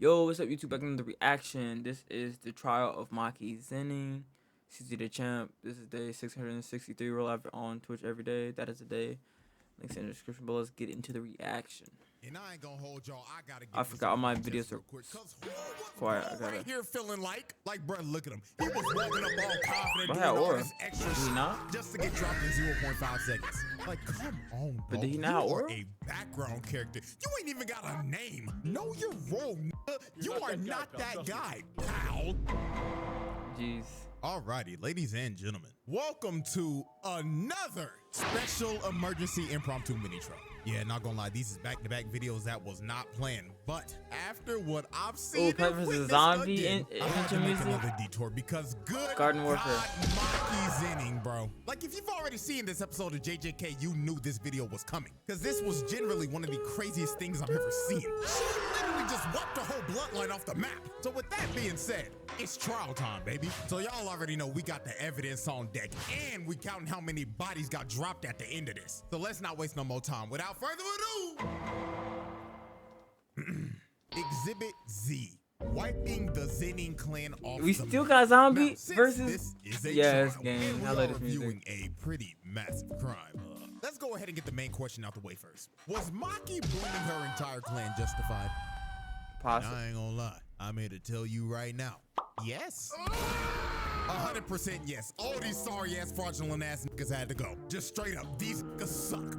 Yo, what's up, YouTube? Back in the reaction. This is the trial of MAKI ZENIN. CZ the champ. This is day 663. We're live on Twitch every day. That is the day. Links in the description below. Let's get into the reaction. And I ain't gonna hold y'all. I forgot all my videos are quiet. I gotta. Right here feeling like bro, look at him. He was walking up all confident, Bro, doing all aura. this extra Did he shit not? just to get dropped in 0.5 seconds. Like, come on, bro. But did he not you have are aura? a background character. You ain't even got a name. Know your role, nigga. You are not that guy, pal. Jeez. Alrighty, ladies and gentlemen, welcome to another special emergency impromptu mini trial. Yeah, not gonna lie, these is back-to-back videos that was not planned, but after what I've seen, Purpose is zombie I had to make music. another detour because good Garden Warfare. God, MAKI ZENIN, bro. Like, if you've already seen this episode of JJK, you knew this video was coming, because this was generally one of the craziest things I've ever seen. She literally just wiped the whole bloodline off the map. So with that being said, it's trial time, baby. So y'all already know we got the evidence on deck, and we counting how many bodies got dropped at the end of this. So let's not waste no more time. Without further ado, Exhibit Z, wiping the ZENIN clan off. We the still map. got zombie Now, since versus. this is a Yes, trial, game. and I we love are this music. reviewing a pretty massive crime. Let's go ahead and get the main question out the way first. Was MAKI booming her entire clan justified? Possible. I ain't gonna lie. I'm here to tell you right now. Yes. 100% yes. All these sorry ass fraudulent ass niggas had to go. Just straight up, these niggas suck.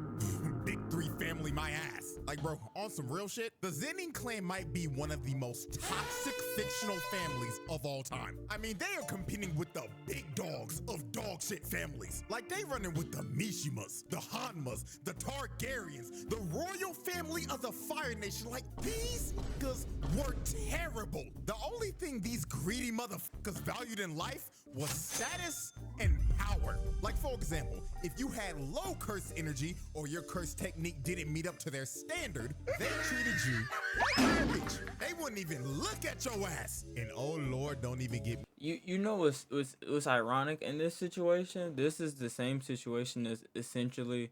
Big three family my ass. Like, bro, on some real shit, the ZENIN clan might be one of the most toxic fictional families of all time. I mean, they are competing with the big dogs of dog shit families. Like, they running with the Mishimas, the Hanmas, the Targaryens, the royal family of the Fire Nation. Like, these niggas were terrible. The only thing these greedy motherfuckers valued in life was status and power. Like, for example, if you had low curse energy or your curse technique didn't meet up to their standard, they treated you like garbage. They wouldn't even look at your ass. And oh Lord, don't even get You know what's ironic in this situation? This is the same situation as essentially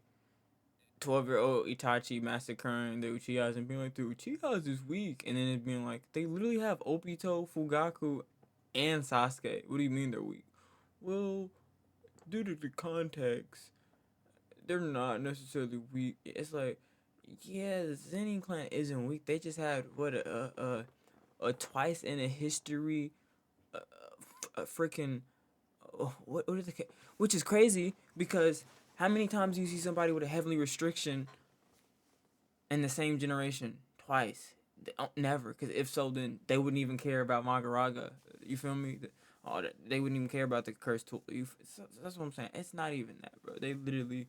12-year-old Itachi massacring the Uchihas and being like, the Uchihas is weak, and then it being like, they literally have Obito, Fugaku, and Sasuke. What do you mean they're weak? Well, due to the context, they're not necessarily weak. It's like, yeah, the ZENIN clan isn't weak. They just had what a twice in a history, a freaking what is it? Which is crazy because how many times do you see somebody with a heavenly restriction in the same generation twice? They don't, never, because if so, then they wouldn't even care about Magaraga. You feel me? They wouldn't even care about the cursed tool. So that's what I'm saying. It's not even that, bro. They literally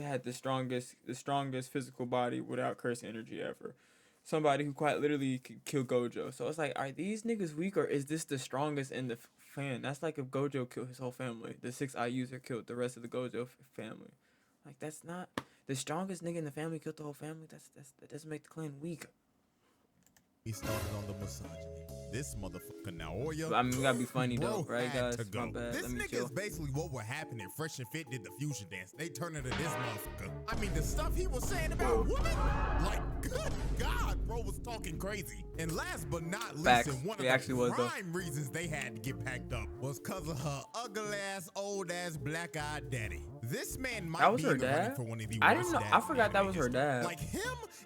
had the strongest physical body without curse energy ever. Somebody who quite literally could kill Gojo. So it's like, are these niggas weak, or is this the strongest in the fan? That's like if Gojo killed his whole family. The 6-eye user killed the rest of the Gojo family. Like, that's not the strongest nigga in the family killed the whole family. That doesn't make the clan weak. We started on the misogyny. This motherfucker Naoya. I mean, we gotta be funny though, right, had guys? to go. My bad. This Let me nigga chill. is basically what would happen if Fresh and Fit did the fusion dance. They turn into this motherfucker. I mean, the stuff he was saying about women, like, good God, bro, was talking crazy. And last but not least, Facts. and one of It actually the was, though. prime reasons they had to get packed up was because of her ugly ass, old ass, black eyed daddy. This man might That was be her in the running dad? for one of the I worst didn't know. dads I in forgot that anime was her history. dad. Like, him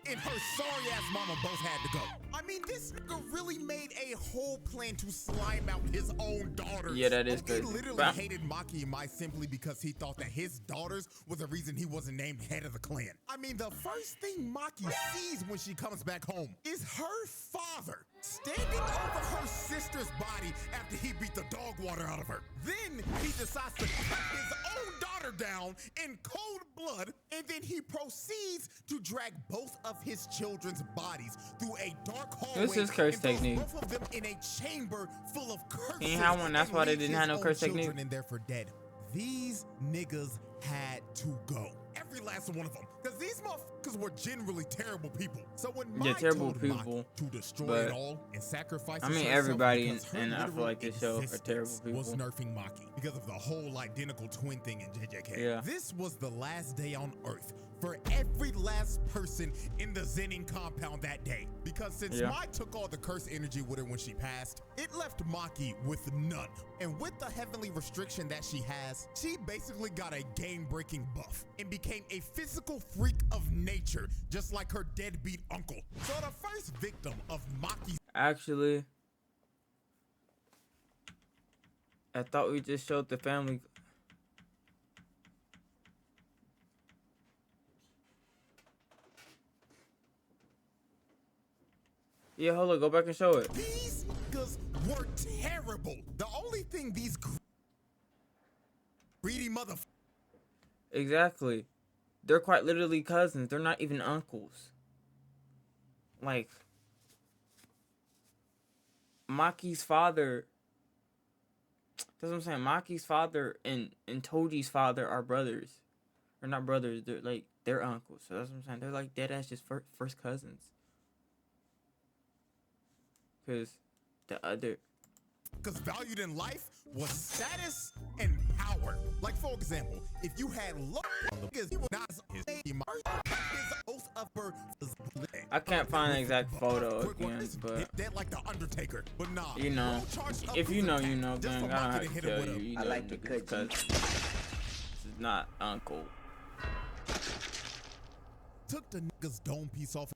and her sorry ass mama both had to go. I mean, this nigga really made a whole plan to slime out his own daughters. Yeah, that is He crazy. literally But hated Maki and Mai simply because he thought that his daughters were the reason he wasn't named head of the clan. I mean, the first thing Maki sees when she comes back home is her father standing over her sister's body after he beat the dog water out of her. Then he decides to cut his own daughter down in cold blood, and then he proceeds to drag both of his children's bodies through a dark hallway. This is curse and throws technique. both of them in a chamber full of curses. He ain't had one. That's and why they leaves didn't his have no own curse children technique. in there for dead. These niggas had to go. Every last one of them. Because these motherfuckers were generally terrible people. So when Maki terrible told people, Maki to destroy but it all and sacrifice I mean, herself everybody because her and I feel literal like this show are terrible existence people. was nerfing Maki because of the whole identical twin thing in JJK. Yeah. This was the last day on Earth for every last person in the ZENIN compound that day. Because since Mai took all the curse energy with her when she passed, it left Maki with none. And with the heavenly restriction that she has, she basically got a game-breaking buff and became a physical freak of nature, just like her deadbeat uncle. So the first victim of Maki's— Actually, I thought we just showed the family. Yeah, hold on, go back and show it. These niggas were terrible. The only thing these greedy motherfuckers— Exactly. They're quite literally cousins. They're not even uncles. Like, Maki's father. That's what I'm saying. Maki's father and Toji's father are brothers. Or not brothers. They're like, they're uncles. So that's what I'm saying. They're like dead ass just first cousins. Because the other... because valued in life was status and power. Like, for example, if you had love on the niggas, he was not his oath of birth. I can't find the exact photo again, but that like the Undertaker. But nah, you know, if you know, you know, gang. I don't have to tell you. You I know, like to cut you. this is not uncle. Took the nigga's dome piece off.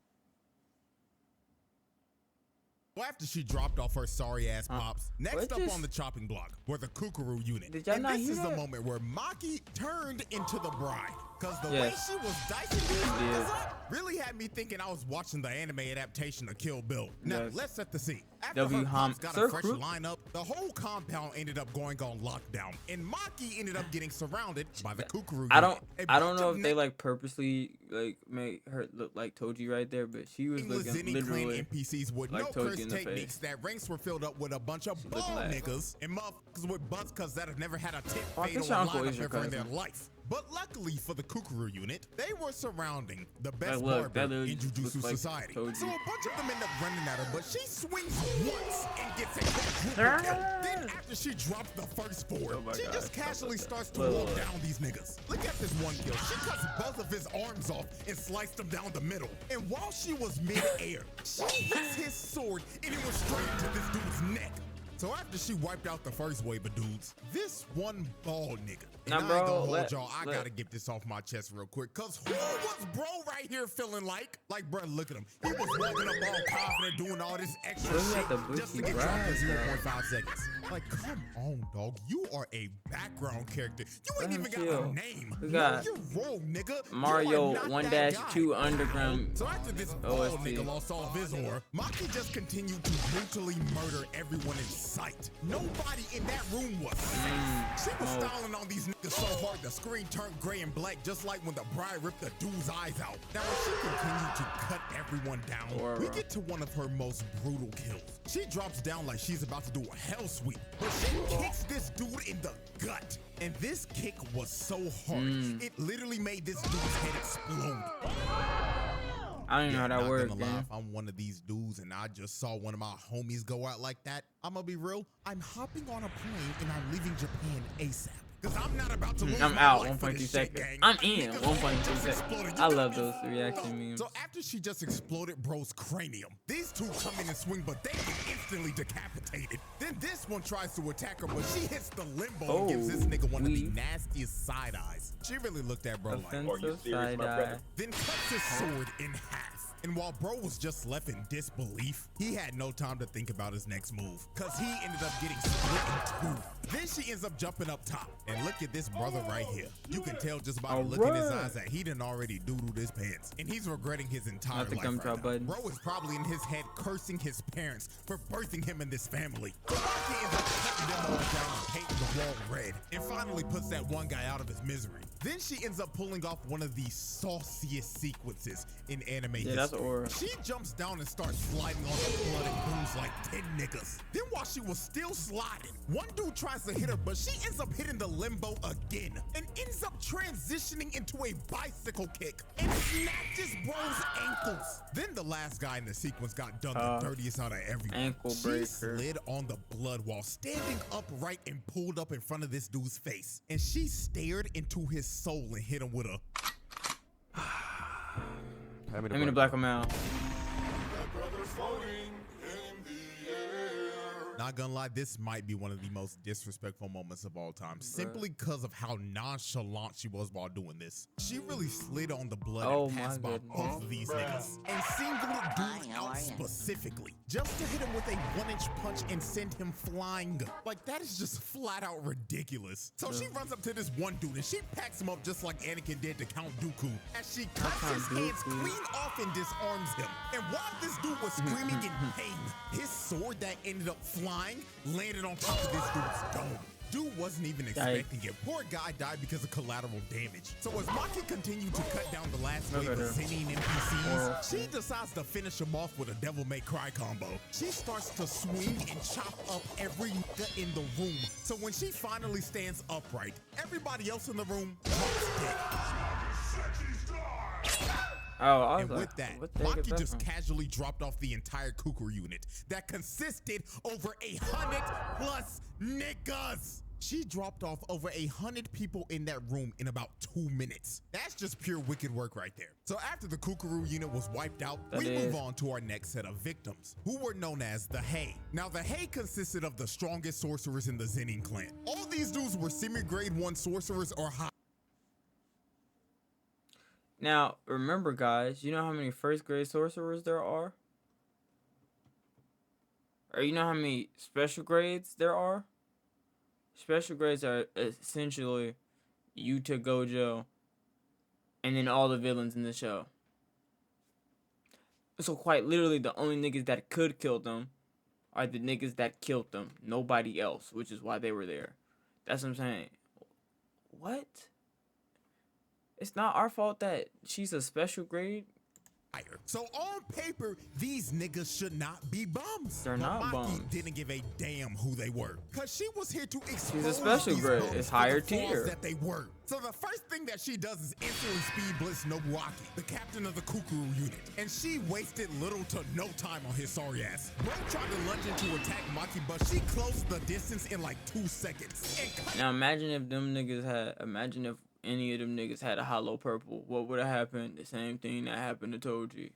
After she dropped off her sorry ass pops, next up on the chopping block were the Kukuru unit. Did y'all and not this hear is that? the moment where Maki turned into the bride. Cause the way she was dicing these did. niggas up really had me thinking I was watching the anime adaptation of Kill Bill. Now let's set the scene. After her pops got a fresh lineup, the whole compound ended up going on lockdown, and Maki ended up getting surrounded by the Kukuru unit. I don't know if they like purposely like made her look like Toji right there, but she was looking literally NPCs with like no Toji curse in the techniques. face. That ranks were filled up with a bunch of bald niggas and motherfuckers with butts cause that have never had a tip fatal lineup ever in their life. But luckily for the Kukuru unit, they were surrounding the best barber in Jujutsu Society. So a bunch of them end up running at her, but she swings once and gets a quadruple kill. Then after she drops the first four, she just casually starts to walk down these niggas. Look at this one kill. She cuts both of his arms off and sliced them down the middle. And while she was mid-air, she hits his sword and it went straight into this dude's neck. So after she wiped out the first wave of dudes, this one bald nigga. And I ain't gonna hold y'all, I gotta get this off my chest real quick. Cause who was bro right here feeling like? Like, bro, look at him. He was walking up all confident, doing all this extra shit just to get dropped in 0.5 seconds. Like, come on, dog. You are a background character. You ain't even got a name. We got you're wrong, nigga. Mario 1-2 Underground. So after this bald nigga lost all of his aura, Maki just continued to brutally murder everyone in sight. Nobody in that room was safe. She was styling on these niggas so hard the screen turned gray and black, just like when the bride ripped the dude's eyes out. Now as she continued to cut everyone down, we get to one of her most brutal kills. She drops down like she's about to do a hell sweep, but she kicks this dude in the gut. And this kick was so hard, it literally made this dude's head explode. I don't know how that works, man. If I'm one of these dudes and I just saw one of my homies go out like that, I'm gonna be real. I'm hopping on a plane and I'm leaving Japan ASAP. Cause I'm not about to lose I'm my out. life 1.2 shit, seconds. gang. I'm in 1.2 seconds. I love those reaction memes. So after she just exploded bro's cranium, these two come in and swing, but they get instantly decapitated. Then this one tries to attack her, but she hits the limbo and gives this nigga one of the nastiest side eyes. She really looked at bro like, are you serious, my brother? Then cuts his sword in half. And while bro was just left in disbelief, he had no time to think about his next move, cause he ended up getting split in two. Then she ends up jumping up top. And look at this brother right here. You can tell just by the look in his eyes that he done already doodled his pants. And he's regretting his entire life right now. Bro is probably in his head cursing his parents for birthing him in this family. So Maki ends up cutting them all down and painting the wall red. And finally puts that one guy out of his misery. Then she ends up pulling off one of the sauciest sequences in anime history. that's Aura. She jumps down and starts sliding on the blood and booms like 10 niggas. Then while she was still sliding, one dude tries to hit her, but she ends up hitting the limbo again and ends up transitioning into a bicycle kick and snatches bro's ankles. Then the last guy in the sequence got done the dirtiest out of everyone. Ankle She breaker. slid on the blood while standing upright and pulled up in front of this dude's face. And she stared into his soul and hit him with a... I'm gonna black him out. Not gonna lie, this might be one of the most disrespectful moments of all time, simply because of how nonchalant she was while doing this. She really slid on the blood and passed by both of these niggas and singled dude out specifically just to hit him with a 1-inch punch and send him flying. Like, that is just flat out ridiculous. So she runs up to this one dude and she packs him up just like Anakin did to Count Dooku as she cuts his hands clean off and disarms him. And while this dude was screaming in pain, his sword that ended up flying landed on top of this dude's dome. Dude wasn't even expecting it. Poor guy died because of collateral damage. So as Maki continued to cut down the last wave of ZENIN NPCs, she decides to finish him off with a Devil May Cry combo. She starts to swing and chop up every nigga in the room. So when she finally stands upright, everybody else in the room drops dead. Oh, and with that, Maki just casually dropped off the entire Kukuru unit that consisted over 100+ niggas. She dropped off over 100 people in that room in about 2 minutes. That's just pure wicked work right there. So after the Kukuru unit was wiped out, we move on to our next set of victims, who were known as the Hei. Now, the Hei consisted of the strongest sorcerers in the ZENIN clan. All these dudes were semi-grade 1 sorcerers or high. Now, remember, guys, you know how many first grade sorcerers there are? Or you know how many special grades there are? Special grades are essentially Yuta, Gojo, and then all the villains in the show. So quite literally, the only niggas that could kill them are the niggas that killed them. Nobody else, which is why they were there. That's what I'm saying. What? It's not our fault that she's a special grade. So on paper, these niggas should not be bums. They're not Maki bums. Didn't give a damn who they were, cause she was here to expose She's a special these grade. bums It's for higher the flaws tier. that they were. So the first thing that she does is instantly speed blitz Nobuaki, the captain of the Kukuru unit, and she wasted little to no time on his sorry ass. Bro tried to lunge in to attack Maki, but she closed the distance in like 2 seconds. Now imagine if them niggas had. Imagine if any of them niggas had a hollow purple. What would have happened? The same thing that happened to Toji.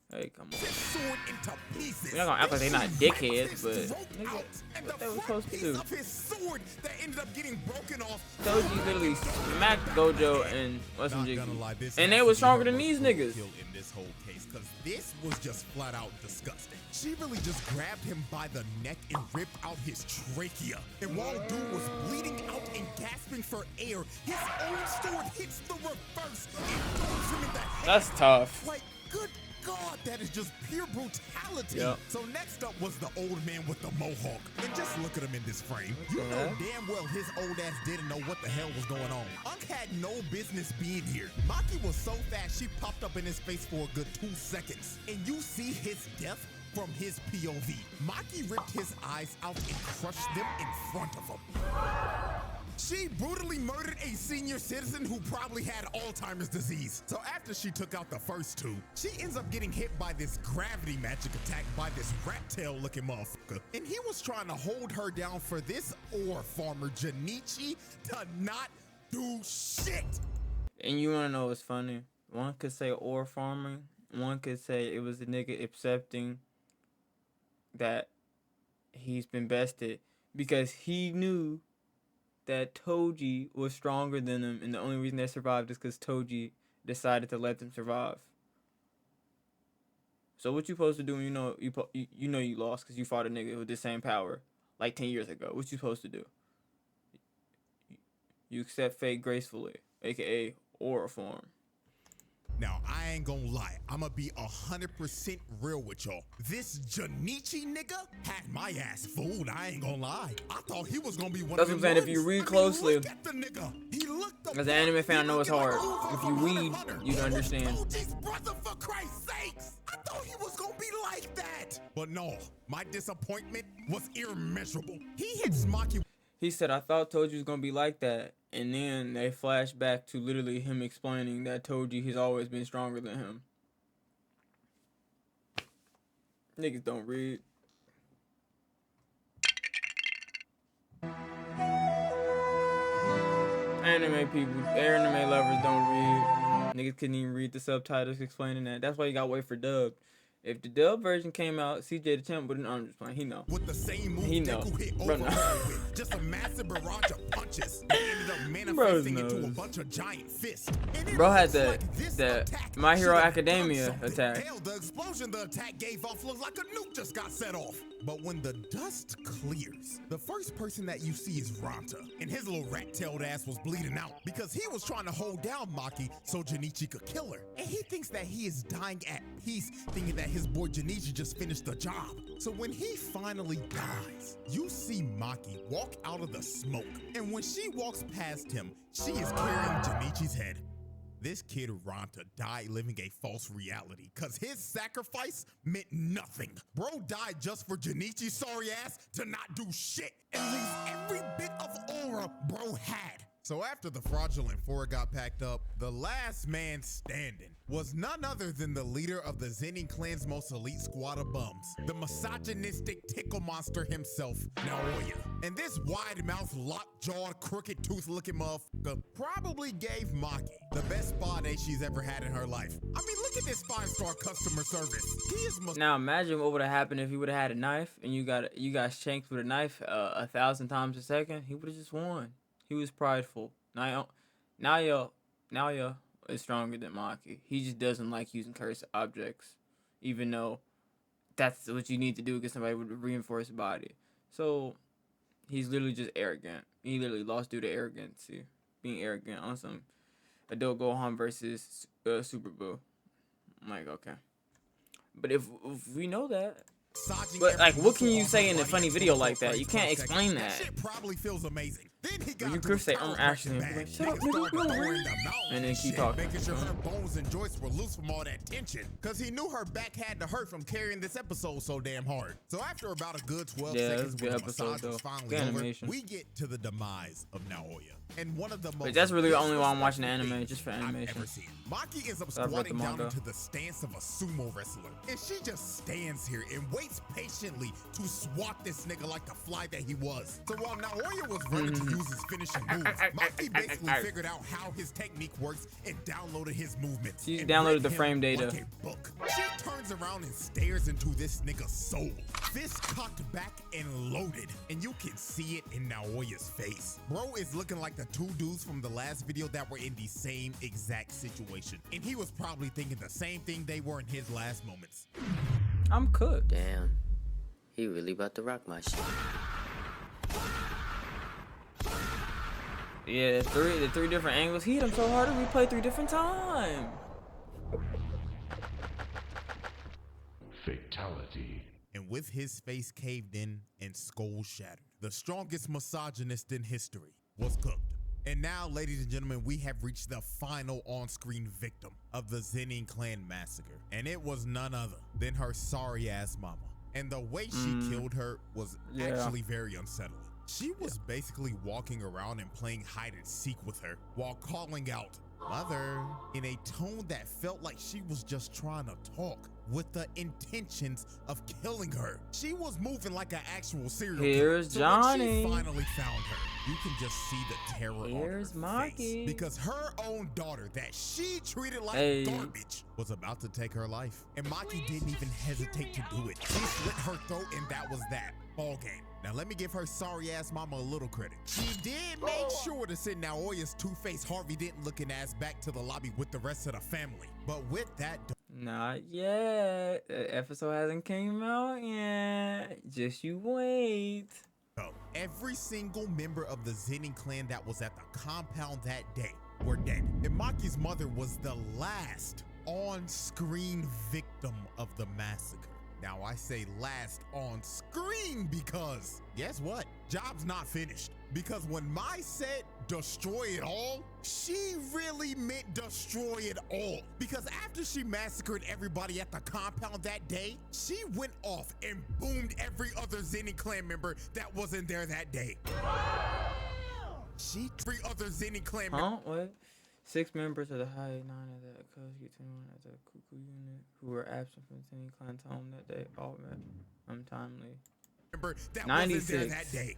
Hey, come on. Sword into pieces. We're not gonna act like they not dickheads, but nigga, what they was supposed to do? Of his sword that ended up getting broken off. Toji literally smacked Gojo and what's some Not gonna lie, jiggy. this And they has was to be stronger her than these most niggas. kill in this whole case, because this was just flat out disgusting. She really just grabbed him by the neck and ripped out his trachea. And while dude was bleeding out and gasping for air, his own sword hits the reverse and throws him in the head. That's tough. Like, good God, that is just pure brutality. Yep. So next up was the old man with the mohawk. And just look at him in this frame. You know damn well his old ass didn't know what the hell was going on. Unk had no business being here. Maki was so fast, she popped up in his face for a good 2 seconds. And you see his death from his POV. Maki ripped his eyes out and crushed them in front of him. She brutally murdered a senior citizen who probably had Alzheimer's disease. So after she took out the first two, she ends up getting hit by this gravity magic attack by this rat tail looking motherfucker. And he was trying to hold her down for this ore farmer Junichi to not do shit. And you wanna know what's funny? One could say ore farming. One could say it was the nigga accepting that he's been bested because he knew that Toji was stronger than him, and the only reason they survived is because Toji decided to let them survive. So what you supposed to do when you know you lost because you fought a nigga with the same power like 10 years ago? What you supposed to do? You accept fate gracefully, aka aura form. Now, I ain't gonna lie. I'ma be 100% real with y'all. This Junichi nigga had my ass fooled. I ain't gonna lie. I thought he was gonna be one That's of what them I'm saying. If ones. you read I mean, closely, look at the nigga. He looked as an anime fan, I know it's hard. If you read, you'd understand. Toji's brother, for Christ's sakes. I thought he was gonna be like that. But no, my disappointment was immeasurable. He hits Maki. He said, I thought Toji was going to be like that. And then they flash back to literally him explaining that Toji has always been stronger than him. Niggas don't read. Anime people, anime lovers don't read. Niggas couldn't even read the subtitles explaining that. That's why you gotta wait for dub. If the dub version came out, CJ the Champ wouldn't. I'm just playing. He know. With the same move He know. Deku hit Bro, over no. with just a massive barrage of punches. They ended up manifesting into a bunch of giant fists. And it Bro had looks like the this the attack My Hero should have Academia done something. attack. Hell, the explosion the attack gave off looked like a nuke just got set off. But when the dust clears, the first person that you see is Ranta. And his little rat-tailed ass was bleeding out because he was trying to hold down Maki so Junichi could kill her. And he thinks that he is dying at peace, thinking that his boy Junichi just finished the job. So when he finally dies, you see Maki walk out of the smoke. And when she walks past him, she is carrying Junichi's head. This kid Ranta died living a false reality because his sacrifice meant nothing. Bro died just for Junichi's sorry ass to not do shit and lose every bit of aura bro had. So after the fraudulent four got packed up, the last man standing was none other than the leader of the ZENIN clan's most elite squad of bums, the misogynistic tickle monster himself, Naoya. And this wide-mouthed, lockjawed, crooked-tooth-looking motherfucker probably gave Maki the best spa day she's ever had in her life. I mean, look at this 5-star customer service. He is Now imagine what would have happened if he would have had a knife and you got shanked with a knife 1,000 times a second. He would have just won. He was prideful. Naoya is stronger than Maki. He just doesn't like using cursed objects, even though that's what you need to do against somebody with a reinforced body. So he's literally just arrogant. He literally lost due to arrogance, being arrogant on some adult Gohan versus Super Boo. I'm like, okay, but if we know that. But like, what can you say in a funny video like that? You can't explain that. Shit probably feels amazing. Then he got You could say, actually, like, shut up, nigga, and then keep talking. Making sure her bones and joints were loose from all that tension, cause he knew her back had to hurt from carrying this episode so damn hard. So after about a good 12 seconds, when the massage was finally over, we get to the demise of Naoya. And one of the most. But that's really the only why I'm watching the anime, just for animation. Maki is squatting down into the stance of a sumo wrestler, and she just stands here and waits patiently to swat this nigga like the fly that he was. So while Naoya was running to use his finishing moves, Maki basically figured out how his technique works and downloaded his movements. She downloaded the frame data. Like a book. She turns around and stares into this nigga's soul, fist cocked back and loaded, and you can see it in Naoya's face. Bro is looking like the two dudes from the last video that were in the same exact situation, and he was probably thinking the same thing they were in his last moments. I'm cooked. Damn, he really about to rock my shit. Yeah, the three different angles. He hit him so hard to replay 3 different times. Fatality. And with his face caved in and skull shattered, the strongest misogynist in history was cooked. And now, ladies and gentlemen, we have reached the final on-screen victim of the ZENIN clan massacre. And it was none other than her sorry-ass mama. And the way she killed her was actually very unsettling. She was basically walking around and playing hide and seek with her while calling out, "Mother," in a tone that felt like she was just trying to talk with the intentions of killing her. She was moving like an actual serial killer. Here's So Johnny. when she finally found her, you can just see the terror Here's on her face. Maki. Because her own daughter that she treated like garbage was about to take her life. And Maki didn't even hesitate to do it. She slit her throat and that was that. Ball game. Now let me give her sorry ass mama a little credit. She did make sure to send Naoya's two-faced Harvey Dent-looking ass back to the lobby with the rest of the family. But with that, Not yet. The episode hasn't came out yet. Just you wait. every single member of the ZENIN clan that was at the compound that day were dead. And Maki's mother was the last on-screen victim of the massacre. Now, I say last on screen because guess what? Job's not finished. Because when Mai said destroy it all, she really meant destroy it all. Because after she massacred everybody at the compound that day, she went off and boomed every other ZENIN clan member that wasn't there that day. Every other ZENIN clan member. Huh? What? 6 members of the High 9 of the Akatsuki 21 of the Cuckoo unit who were absent from ZENIN clan's home that day all met untimely. That 96. wasn't there that day.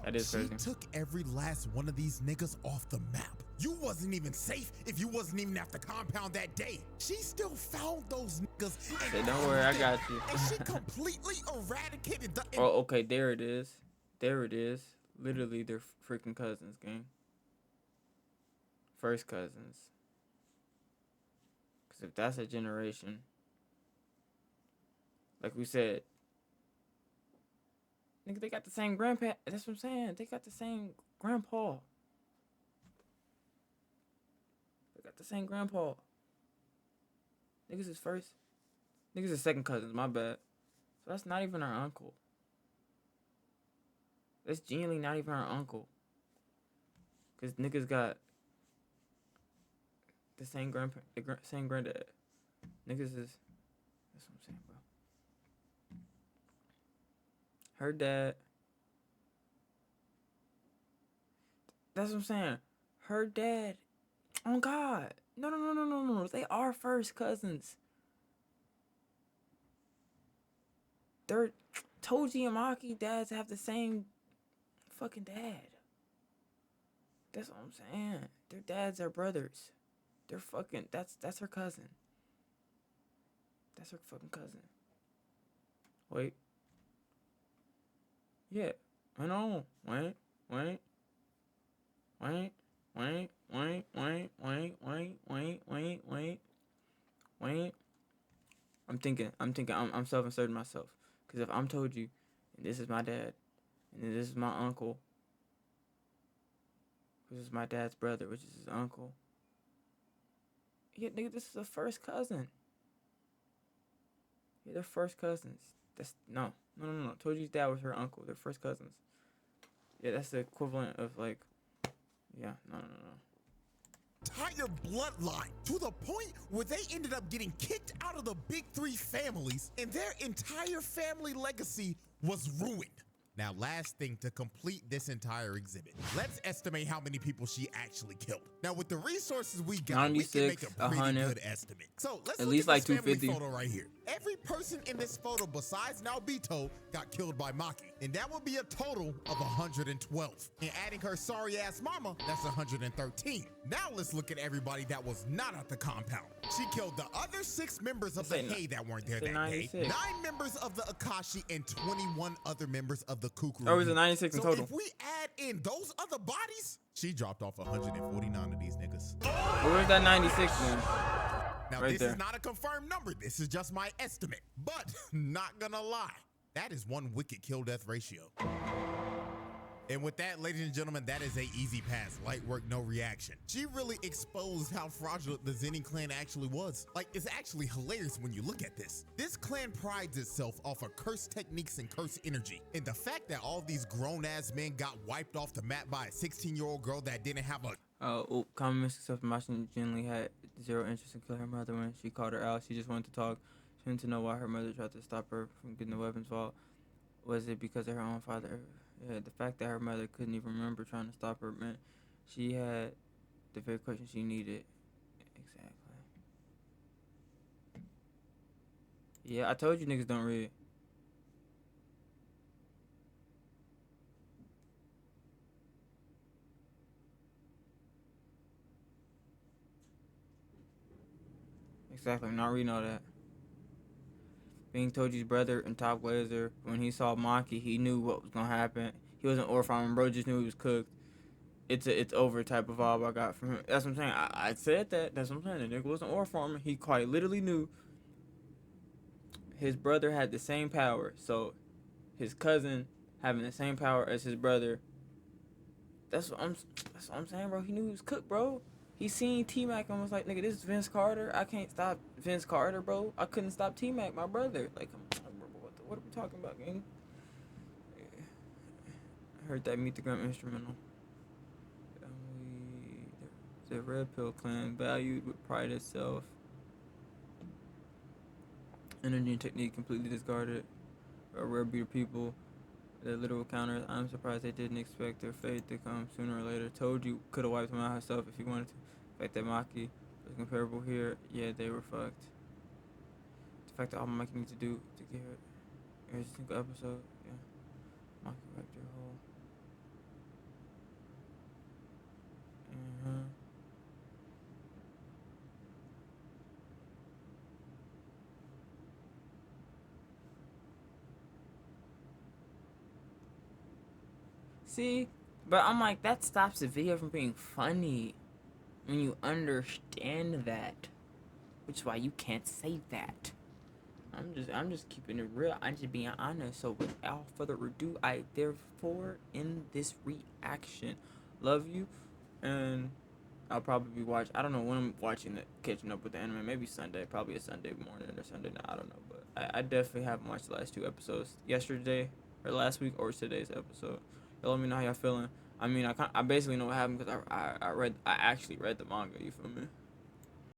That is She crazy. took every last one of these niggas off the map. You wasn't even safe if you wasn't even at the compound that day. She still found those niggas. Say, don't worry, I got you. And she completely eradicated the. Oh, okay, there it is. There it is. Literally, they're freaking cousins, gang. First cousins. Because if that's a generation, like we said, nigga, they got the same grandpa. That's what I'm saying. They got the same grandpa. They got the same grandpa. Niggas is first. Niggas is second cousins, my bad. So that's not even our uncle. That's genuinely not even our uncle. Because niggas got the same same granddad. Niggas is, that's what I'm saying, bro. Her dad. That's what I'm saying. Her dad. Oh God. No. They are first cousins. They're Toji and Maki dads have the same fucking dad. That's what I'm saying. Their dads are brothers. They're fucking, that's her cousin. That's her fucking cousin. Wait. Yeah. I know. Wait. I'm self-inserting myself. Because if I'm told you, and this is my dad, and then this is my uncle, which is my dad's brother, which is his uncle. Yeah, nigga, this is a first cousin. Yeah, they're first cousins. That's no. Toji's dad was her uncle. They're first cousins. Yeah, that's the equivalent of like, yeah, no. Entire bloodline to the point where they ended up getting kicked out of the big 3 families and their entire family legacy was ruined. Now, last thing to complete this entire exhibit, let's estimate how many people she actually killed. Now, with the resources we got, we can make a pretty 100, good estimate. So let's at look least at like this family 250. photo right here. Every person in this photo besides Naobito got killed by Maki, and that would be a total of 112. And adding her sorry ass mama, that's 113. Now let's look at everybody that was not at the compound. She killed the other 6 members of the Hei that weren't there that day, 9 members of the Akashi, and 21 other members of the Kukuru. Oh, it was a 96 in total. If we add in those other bodies, she dropped off 149 of these niggas. Where's that 96 then? Now, Right this there. is not a confirmed number. This is just my estimate. But, not gonna lie, that is one wicked kill-death ratio. And with that, ladies and gentlemen, that is a easy pass. Light work, no reaction. She really exposed how fraudulent the ZENIN clan actually was. Like, it's actually hilarious when you look at this. This clan prides itself off of cursed techniques and cursed energy. And the fact that all these grown-ass men got wiped off the map by a 16-year-old girl that didn't have a Common misconception Machine generally had zero interest in killing her mother when she called her out. She just wanted to talk. She wanted to know why her mother tried to stop her from getting the weapons vault. Was it because of her own father? Yeah, the fact that her mother couldn't even remember trying to stop her meant she had the very question she needed. Exactly. Yeah, I told you niggas don't read. Exactly, I'm not reading all that. Being Toji's brother and top glazer, when he saw Maki, he knew what was gonna happen. He wasn't ore farming, bro just knew he was cooked. It's over type of vibe I got from him. That's what I'm saying. I said that. That's what I'm saying. The nigga wasn't ore farming. He quite literally knew his brother had the same power. So his cousin having the same power as his brother. That's what I'm saying, bro. He knew he was cooked, bro. He seen T-Mac and was like, nigga, this is Vince Carter. I can't stop Vince Carter, bro. I couldn't stop T-Mac, my brother. Like, what are we talking about, gang? I heard that Meet the Gram instrumental. The Red Pill Clan, valued with pride itself. Energy and technique completely discarded. A rare breed of people. The literal counters. I'm surprised they didn't expect their fate to come sooner or later. Told you could have wiped them out herself if you wanted to. The fact that MAKI was comparable here, yeah, they were fucked. The fact that all MAKI needs to do to get her every single episode, yeah. MAKI wiped your whole. See, but I'm like, that stops the video from being funny when you understand that, which is why you can't say that. I'm just keeping it real. I'm just being honest. So without further ado, I therefore end this reaction. Love you, and I'll probably be watching. I don't know when I'm watching it, catching up with the anime. Maybe Sunday, probably a Sunday morning or Sunday night. I don't know, but I definitely haven't watched the last 2 episodes. Yesterday or last week or today's episode. Y'all let me know how y'all feeling. I mean, I basically know what happened because I actually read the manga. You feel me?